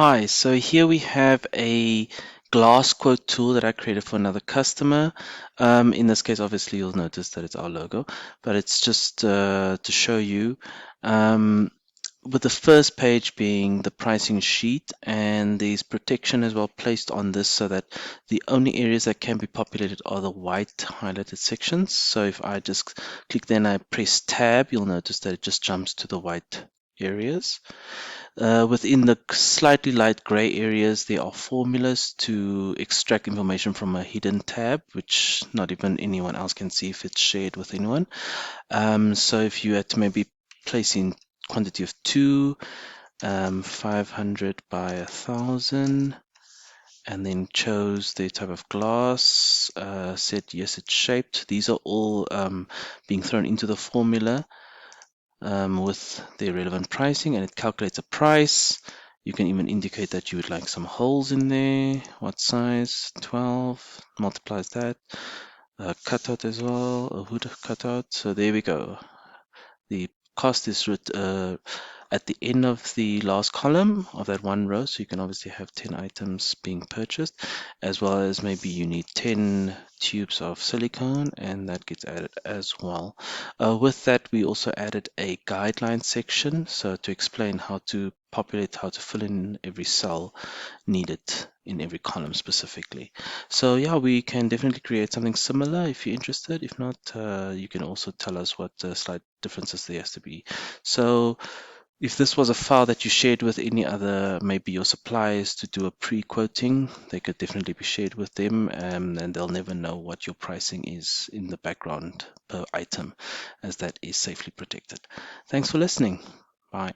Hi, so here we have a glass quote tool that I created for another customer. In this case, obviously, you'll notice that it's our logo, but it's just to show you. Um, with the first page being the pricing sheet, and there's protection as well placed on this so that the only areas that can be populated are the white highlighted sections. So if I just click then I press tab, you'll notice that it just jumps to the white areas. Within the slightly light gray areas, there are formulas to extract information from a hidden tab, which not even anyone else can see if it's shared with anyone. So if you had to maybe place in quantity of 2, 500 by 1,000, and then chose the type of glass, said yes, it's shaped. These are all being thrown into the formula with the relevant pricing, and it calculates a price. You can even indicate that you would like some holes in there. What size? 12. Multiplies that. Cutout as well, a hood cutout. So there we go. The cost is at the end of the last column of that one row, so you can obviously have 10 items being purchased, as well as maybe you need 10 tubes of silicone, and that gets added as well. With that, we also added a guideline section, so to explain how to populate, how to fill in every cell needed in every column specifically. So yeah, we can definitely create something similar if you're interested. If not, you can also tell us what slight differences there has to be. So if this was a file that you shared with any other, maybe your suppliers to do a pre-quoting, they could definitely be shared with them, and they'll never know what your pricing is in the background per item, as that is safely protected. Thanks for listening. Bye.